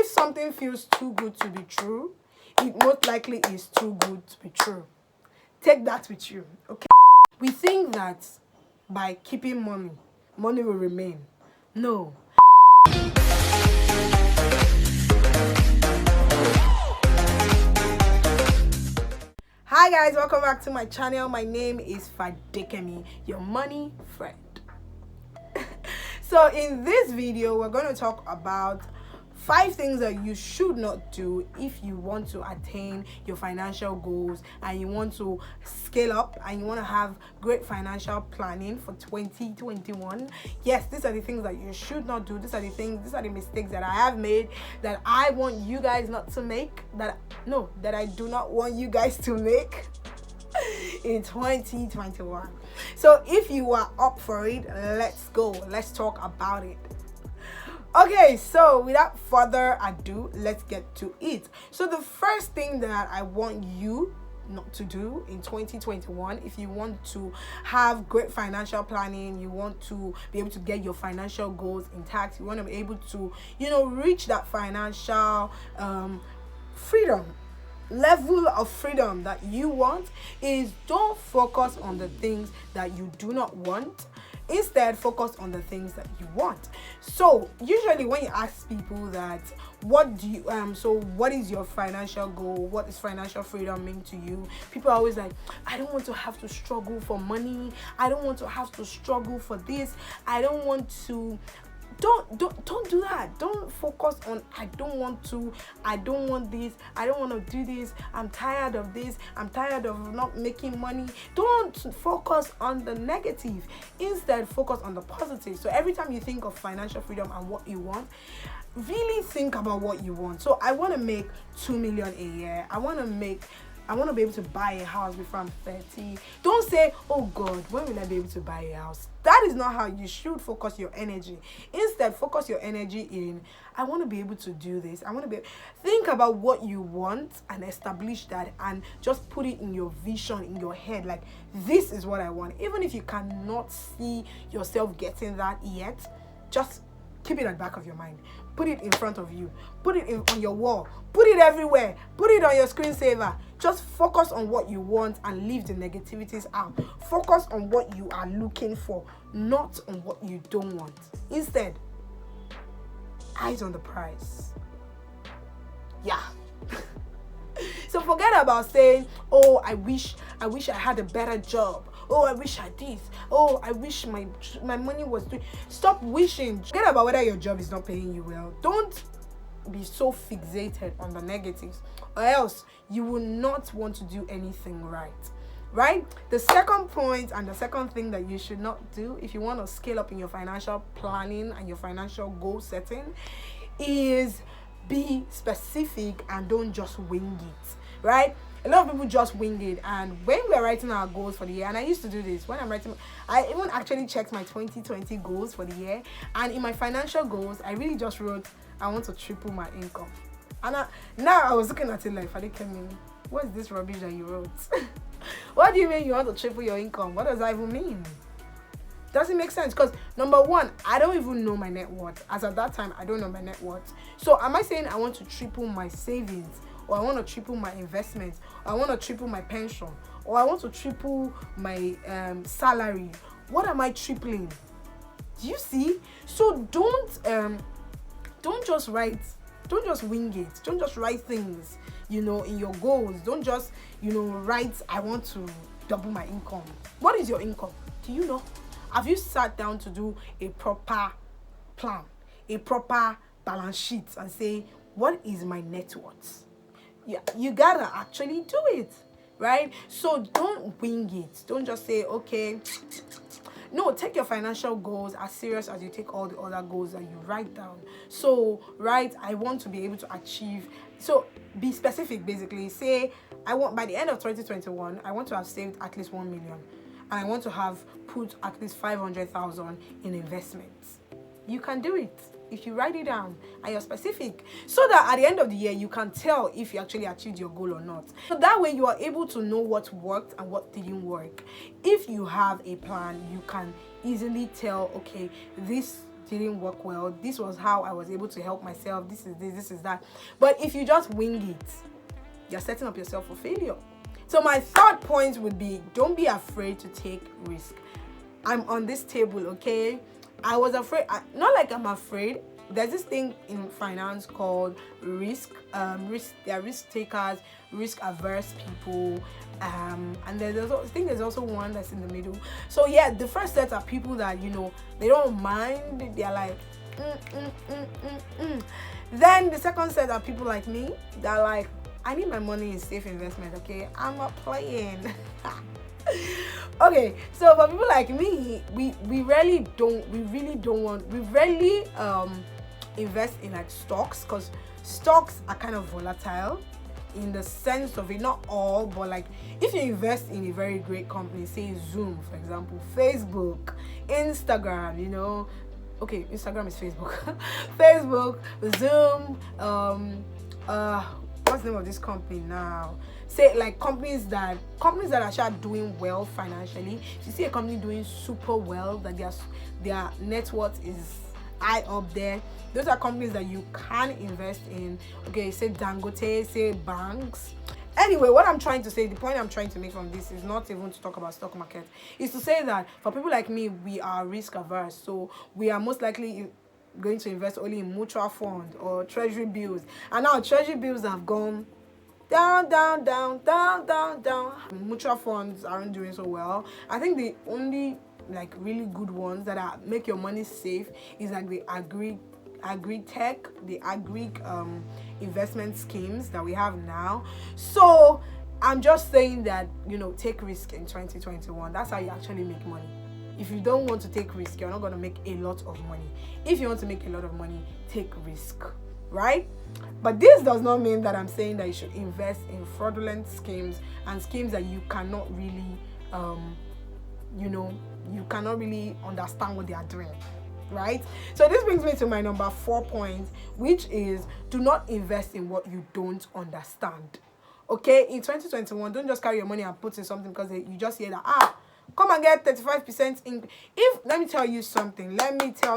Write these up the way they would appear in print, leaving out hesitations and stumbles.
If something feels too good to be true, it most likely is too good to be true. Take that with you, okay? We think that by keeping money, money will remain. No. Hi guys, welcome back to my channel. My name is Fadekemi, your money friend. So in this video, we're going to talk about 5 things that you should not do if you want to attain your financial goals and you want to scale up and you want to have great financial planning for 2021. Yes, these are the things that you should not do. These are the mistakes that I have made that I want you guys not to make, that I do not want you guys to make in 2021. So if you are up for it, let's go. Let's talk about it. Okay, so without further ado, let's get to it. So the first thing that I want you not to do in 2021, if you want to have great financial planning, you want to be able to get your financial goals intact, you want to be able to, reach that financial level of freedom that you want, is don't focus on the things that you do not want. Instead, focus on the things that you want. So usually when you ask people that what is your financial goal, what does financial freedom mean to you, people are always like, I don't want to have to struggle for money, I don't want to have to struggle for this, I don't want to. Don't do that. Don't focus on I don't want to, I don't want this, I don't want to do this, I'm tired of this, I'm tired of not making money. Don't focus on the negative. Instead, focus on the positive. So every time you think of financial freedom and what you want, really think about what you want. So I want to make 2 million a year. I want to be able to buy a house before I'm 30. Don't say, oh God, when will I be able to buy a house? That is not how you should focus your energy. Instead, focus your energy in, I want to be able to do this. Think about what you want and establish that and just put it in your vision, in your head. Like, this is what I want. Even if you cannot see yourself getting that yet, just keep it at the back of your mind. Put it in front of you. Put it on your wall. Put it everywhere. Put it on your screensaver. Just focus on what you want and leave the negativities out. Focus on what you are looking for, not on what you don't want. Instead, eyes on the prize. Yeah. So forget about saying, oh, I wish I had a better job. Oh, I wish I did. Oh, I wish my money was doing. Stop wishing. Forget about whether your job is not paying you well. Don't be so fixated on the negatives, or else you will not want to do anything right? The second point and the second thing that you should not do if you want to scale up in your financial planning and your financial goal setting is be specific and don't just wing it, right? A lot of people just wing it, and when we're writing our goals for the year, and I used to do this when I'm writing, I even actually checked my 2020 goals for the year, and in my financial goals, I really just wrote, I want to triple my income. And now I was looking at it like, Fadekemi, what is this rubbish that you wrote? What do you mean you want to triple your income? What does that even mean? Doesn't make sense, because number one, I don't even know my net worth. As at that time, I don't know my net worth. So am I saying I want to triple my savings, or I want to triple my investments, or I want to triple my pension, or I want to triple my salary? What am I tripling? Do you see? So don't just wing it. Don't just write things, in your goals. Don't just, write, I want to double my income. What is your income? Do you know? Have you sat down to do a proper plan, a proper balance sheet, and say, what is my net worth? Yeah, you gotta actually do it, right? So don't wing it. Don't just say, okay. No, take your financial goals as serious as you take all the other goals that you write down. So, I want to be able to achieve. So be specific, basically. Say, by the end of 2021, I want to have saved at least 1 million. And I want to have put at least 500,000 in investments. You can do it if you write it down and you're specific, so that at the end of the year you can tell if you actually achieved your goal or not. So that way you are able to know what worked and what didn't work. If you have a plan, you can easily tell, okay, this didn't work well. This was how I was able to help myself. This is this, this is that. But if you just wing it, you're setting up yourself for failure. So my third point would be, don't be afraid to take risk. I'm on this table, okay? I was afraid, not like I'm afraid. There's this thing in finance called risk. They are risk takers, risk averse people, and there's also, I think there's also one that's in the middle. So yeah, the first set are people that, you know, they don't mind. They're like, Then the second set are people like me that are like, I need my money in safe investment. Okay, I'm not playing. Okay, so for people like me, we really invest in like stocks, because stocks are kind of volatile in the sense of it, not all, but like if you invest in a very great company, say Zoom, for example, Facebook, Instagram, you know, okay, Instagram is Facebook, Facebook, Zoom, what's the name of this company now? Say like companies that are actually doing well financially. If you see a company doing super well, that their net worth is high up there, those are companies that you can invest in. Okay, say Dangote, say banks. Anyway, what I'm trying to say, the point I'm trying to make from this is not even to talk about stock market. Is to say that for people like me, we are risk averse, so we are most likely going to invest only in mutual funds or treasury bills. And now treasury bills have gone down. Mutual funds aren't doing so well. I think the only like really good ones that are make your money safe is like the agri-tech, the investment schemes that we have now. So I'm just saying that, you know, take risk in 2021. That's how you actually make money. If you don't want to take risk, you're not going to make a lot of money. If you want to make a lot of money, take risk, right? But this does not mean that I'm saying that you should invest in fraudulent schemes and schemes that you cannot really you cannot really understand what they are doing, right? So this brings me to my number 4 point, which is, do not invest in what you don't understand. Okay, in 2021, don't just carry your money and put in something because you just hear that, come and get 35% let me tell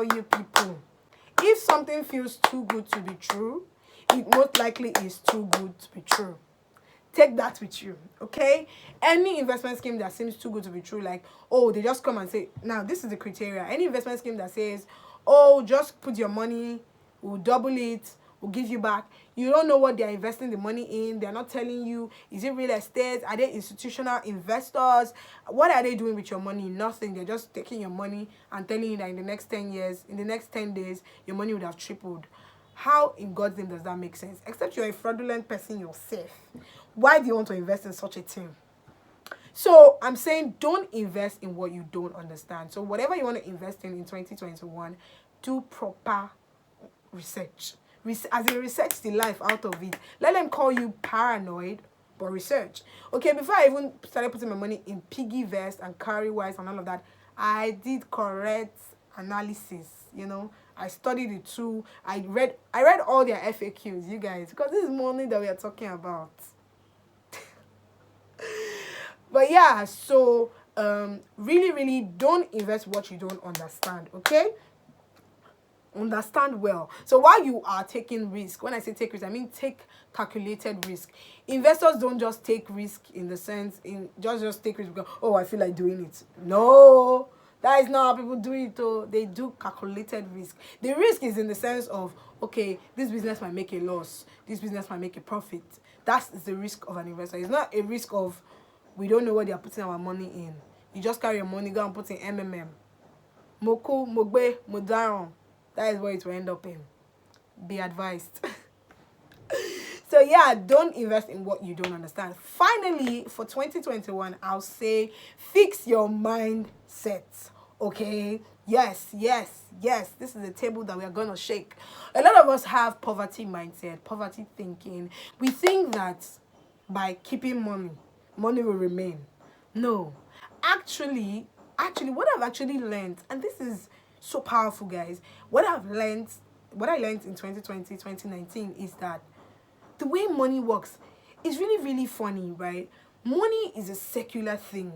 you people, if something feels too good to be true, it most likely is too good to be true. Take that with you, okay? Any investment scheme that seems too good to be true, like, they just come and say, now this is the criteria. Any investment scheme that says, just put your money, we'll double it, we'll give you back. You don't know what they're investing the money in. They're not telling you, is it real estate? Are they institutional investors? What are they doing with your money? Nothing. They're just taking your money and telling you that in the next 10 years, in the next 10 days, your money would have tripled. How in God's name does that make sense? Except you're a fraudulent person yourself. Why do you want to invest in such a thing? So I'm saying, don't invest in what you don't understand. So whatever you want to invest in 2021, do proper research. As in, research the life out of it. Let them call you paranoid, but research. Okay, before I even started putting my money in PiggyVest and Cowrywise and all of that, I did correct analysis, you know. I studied it too. I read all their FAQs, you guys, because this is money that we are talking about. But yeah, so really don't invest what you don't understand, okay? Understand well. So while you are taking risk, when I say take risk, I mean take calculated risk. Investors don't just take risk in the sense just take risk because, I feel like doing it. No, that is not how people do it. They do calculated risk. The risk is in the sense of, okay, this business might make a loss, this business might make a profit. That's the risk of an investor. It's not a risk of, we don't know what they are putting our money in. You just carry your money, go and put in MMM. Moku, Mogbe, Modaron. That is where it will end up in. Be advised. So yeah, don't invest in what you don't understand. Finally, for 2021, I'll say, fix your mindset. Okay? Yes. This is a table that we are going to shake. A lot of us have poverty mindset, poverty thinking. We think that by keeping money will remain. No. Actually, what I've actually learned, and this is so powerful, guys. What I learned in 2020, 2019 is that the way money works is really, really funny, right? Money is a secular thing.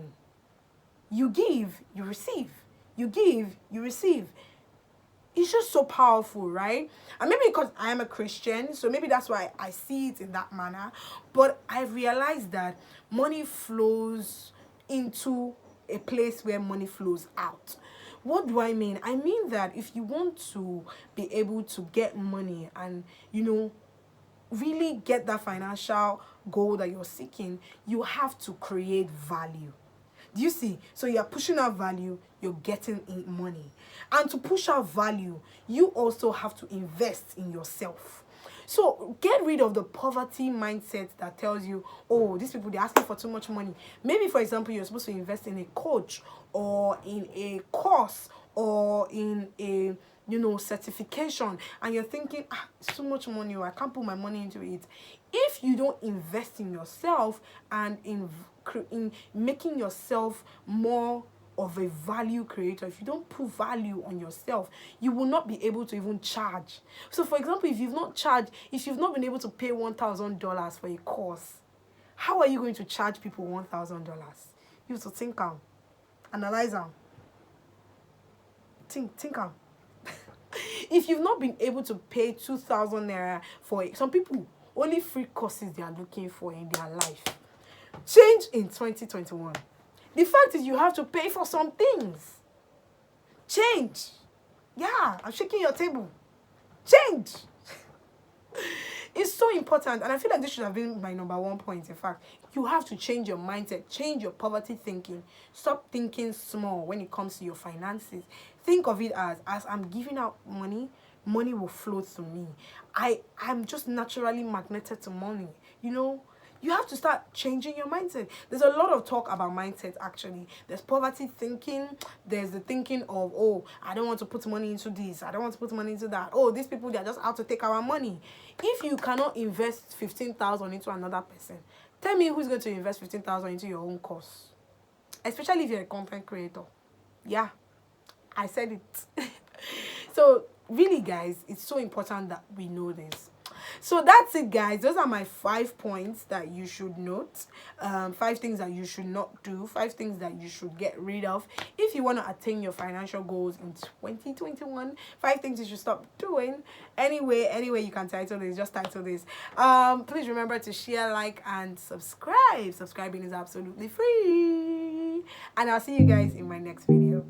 You give, you receive. You give, you receive. It's just so powerful, right? And maybe because I am a Christian, so maybe that's why I see it in that manner. But I realized that money flows into a place where money flows out. What do I mean? I mean that if you want to be able to get money and, really get that financial goal that you're seeking, you have to create value. Do you see? So you're pushing out value, you're getting in money. And to push out value, you also have to invest in yourself. So get rid of the poverty mindset that tells you, oh, these people, they're asking for too much money. Maybe, for example, you're supposed to invest in a coach or in a course or in a certification, and you're thinking, it's too much money, or I can't put my money into it. If you don't invest in yourself and in making yourself more of a value creator, if you don't put value on yourself, you will not be able to even charge. So for example, if you've not been able to pay $1,000 for a course, how are you going to charge people $1,000? You have to think am, analyze am, think am. If you've not been able to pay 2,000 naira for it, some people, only free courses they are looking for in their life. Change in 2021. The fact is, you have to pay for some things. Change. Yeah, I'm shaking your table. Change. It's so important, and I feel like this should have been my number one point. In fact, you have to change your mindset, change your poverty thinking. Stop thinking small when it comes to your finances. Think of it as I'm giving out money, money will flow to me. I'm just naturally magneted to money. You have to start changing your mindset. There's a lot of talk about mindset, actually. There's poverty thinking. There's the thinking of, oh, I don't want to put money into this. I don't want to put money into that. Oh, these people, they're just out to take our money. If you cannot invest 15,000 into another person, tell me who's going to invest 15,000 into your own course? Especially if you're a content creator. Yeah, I said it. So, really, guys, it's so important that we know this. So that's it, guys. Those are my 5 points that you should note. 5 things that you should not do. 5 things that you should get rid of if you want to attain your financial goals in 2021. 5 things you should stop doing. Anyway, you can title this. Just title this. Please remember to share, like, and subscribe. Subscribing is absolutely free. And I'll see you guys in my next video.